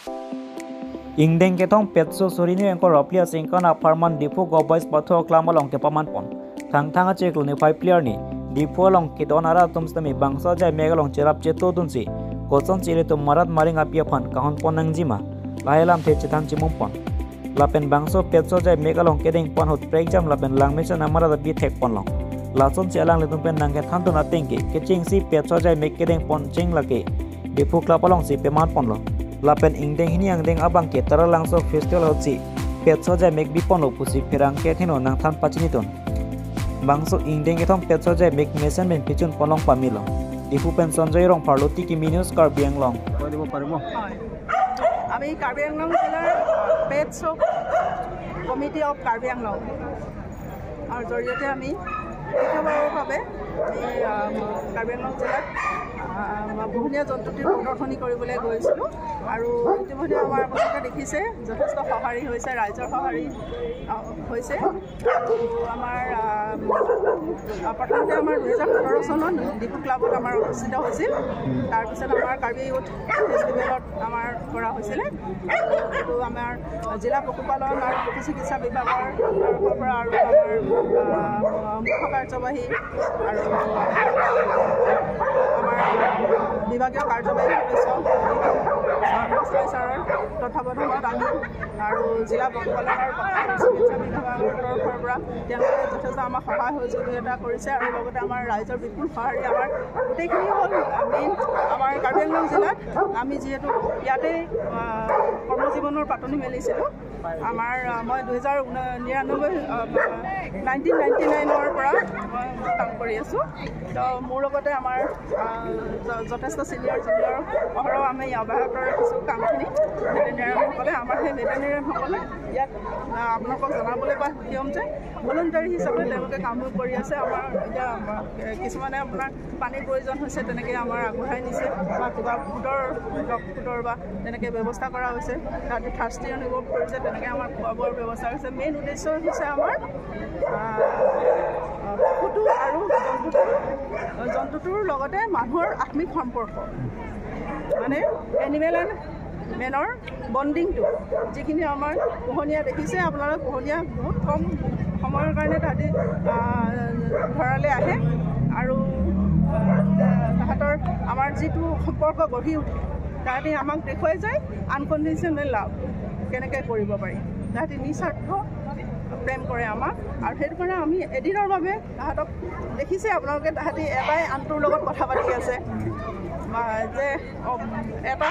Ingdeng ketong petso sorini engko roplia singkana farman dipu gobais patho klamalong ke paman pon thang cheklu ni 5 player ni dipu long kidonara tumstami bangsa jai megalong cherap cheto dunsi koson chile to marat maring apia phan kahon ponang jima lailam the chithang chimum pon lapen bangso petso jai megalong kedeng pon hot prejam lapen langmecha namara da bi thek pon long lason chelang le tumpen nangke thantu na tengke keching si petso jai mek kedeng pon ching lake dipu klapalong si peman pon lo lapen ingdeng hini angdeng abang ke tara langso festival hotsi petso jai mek bipon lo pusi perang ke thino nang than pachini ton bangso ingdeng ke thong petso jai mek mesen ben pichun polong pamilo dipu pen sonjoy rong parloti ki minus kar biang long দিব পাৰিব আমি কাৰ্বি আংলং জিলাৰ patch committee of Karbi Anglong আৰু জৰিয়তে আমি দ্বিতীয়বাৰৰ বাবে এই কাৰ্বি আংলং জিলাত বহুনীয়া জন্তুটিৰ প্ৰদৰ্শনী কৰিবলৈ গৈছিলোঁ আৰু ইতিমধ্যে আমাৰ আপোনালোকে দেখিছে যথেষ্ট সঁহাৰি হৈছে ৰাইজৰ সঁহাৰি হৈছে আৰু আমাৰ প্ৰথমতে আমাৰ 2017 চনত ডিপু ক্লাবত আমাৰ অনুষ্ঠিত হৈছিল তাৰপিছত আমাৰ কাৰ্বি ইউথ ফেষ্টিভেলত আমাৰ কৰা হৈছিলে আৰু আমাৰ জিলা পশুপালন আৰু পশু চিকিৎসা বিভাগৰ তৰফৰ পৰা আৰু আমাৰ মুখ্য কাৰ্যবাহী আৰু আমাৰ বিভাগীয় কাৰ্যবাহী সদস্য ছাৰৰ তত্বাৱধানত আমি আৰু জিলা পশুপালন আৰু পশু চিকিৎসা বিভাগৰ তৰফৰ পৰা তেওঁলোকে যথেষ্ট আমাক সহায় সহযোগিতা কৰিছে আৰু লগতে আমাৰ ৰাইজৰ বিপুল সঁহাৰি আমাৰ গোটেইখিনি হ'ল আমি আমাৰ কাৰ্বি আংলং জিলাত আমি যিহেতু ইয়াতে কৰ্মজীৱনৰ পাতনি মেলিছিলোঁ আমাৰ মই 1999ৰ পৰা মই কাম কৰি আছোঁ তো মোৰ লগতে আমাৰ যথেষ্ট চিনিয়ৰ জুনিয়ৰ অহৰহ আমি অব্যাহত ৰাখিছোঁ কামখিনি ভেটেনেৰিয়ানসকলে আমাৰ সেই ভেটেনেৰিয়ানসকলে ইয়াত আপোনালোকক জনাবলৈ বা সুখীয়ম যে ভলণ্টাৰী হিচাপে তেওঁলোকে কামবোৰ কৰি আছে আমাৰ এতিয়া কিছুমানে আপোনাৰ পানীৰ প্ৰয়োজন হৈছে তেনেকৈ আমাৰ আগবঢ়াই নিছে বা কিবা ফুডৰ বা তেনেকৈ ব্যৱস্থা কৰা হৈছে তাত থাৰ্ষ্টি অনুভৱ কৰিছে তেনেকৈ আমাৰ খোৱা বোৱাৰ ব্যৱস্থা হৈছে মেইন উদ্দেশ্য হৈছে আমাৰ পশুটো আৰু জন্তুটোৰ লগতে মানুহৰ আত্মিক সম্পৰ্ক মানে এনিমেল এণ্ড মেনৰ বণ্ডিংটো যিখিনি আমাৰ পোহনীয়া দেখিছে আপোনালোকে পোহনীয়া বহুত কম সময়ৰ কাৰণে তাহাঁতি ঘৰলৈ আহে আৰু তাহাঁতৰ আমাৰ যিটো সম্পৰ্ক গঢ়ি উঠে তাহাঁতি আমাক দেখুৱাই যায় আনকণ্ডিশ্যনেল লাভ কেনেকৈ কৰিব পাৰি তাহাঁতি নিস্বাৰ্থ প্ৰেম কৰে আমাক আৰু সেইটো কাৰণে আমি এদিনৰ বাবে তাহাঁতক দেখিছে আপোনালোকে তাহাঁতি এটাই আনটোৰ লগত কথা পাতি আছে যে এটা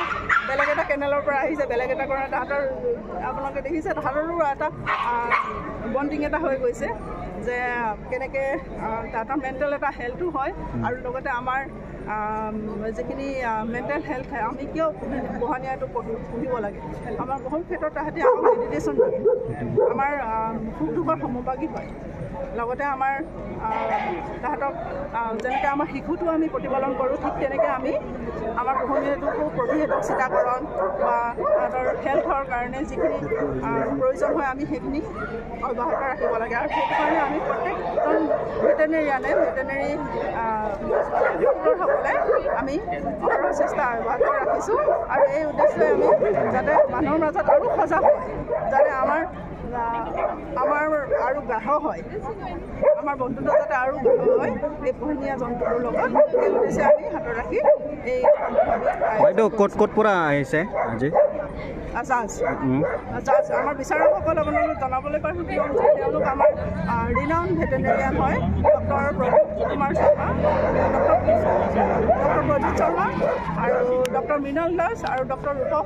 বেলেগ এটা কেনেলৰ পৰা আহিছে বেলেগ এটা কৰা তাহাঁতৰ আপোনালোকে দেখিছে তাহাঁতৰো এটা বণ্ডিং এটা হৈ গৈছে যে কেনেকৈ তাহাঁতৰ মেণ্টেল এটা হেল্থো হয় আৰু লগতে আমাৰ যিখিনি মেণ্টেল হেল্থ আমি কিয় পোহনীয়াটো পুহিব লাগে আমাৰ বহুত ক্ষেত্ৰত তাহাঁতি আমাক মেডিটেশ্যন দিয়ে আমাৰ সুখ দুখৰ সমভাগী হয় লগতে আমাৰ তাহাঁতক যেনেকৈ আমাৰ শিশুটো আমি প্ৰতিপালন কৰোঁ ঠিক তেনেকৈ আমি আমাৰ পোহনীয়াটোকো প্ৰতিষেধক চিটাকৰণ বা তাহাঁতৰ হেল্থৰ কাৰণে যিখিনি প্ৰয়োজন হয় আমি সেইখিনি অব্যাহত ৰাখিব লাগে আৰু সেইটো কাৰণে আমি প্ৰত্যেকজন ভেটেনেৰি ডক্টৰসকলে আমি অহৰহ চেষ্টা অব্যাহত ৰাখিছোঁ আৰু এই উদ্দেশ্যে আমি যাতে মানুহৰ মাজত আৰু সজাগ হয় যাতে আমাৰ আৰু গ্ৰাহক হয় আমাৰ বন্ধুত্ব যাতে আৰু গ্ৰাহক হয় এই পোহনীয়া জন্তুটোৰ লগত এই উদ্দেশ্যে আমি হাতত ৰাখি এই বাইদেউ ক'ত পৰা আহিছে আজি জাজ আমাৰ বিচাৰকসকল আপোনালোক জনাবলৈ পাৰোঁ কিয় যে তেওঁলোক আমাৰ ৰিনাউন ভেটেনেৰিয়ান হয় ডক্টৰ প্ৰদীপ কুমাৰ শৰ্মা ডক্টৰ প্ৰদীপ শৰ্মা আৰু ডক্টৰ মৃণাল দাস আৰু ডক্টৰ ৰূপক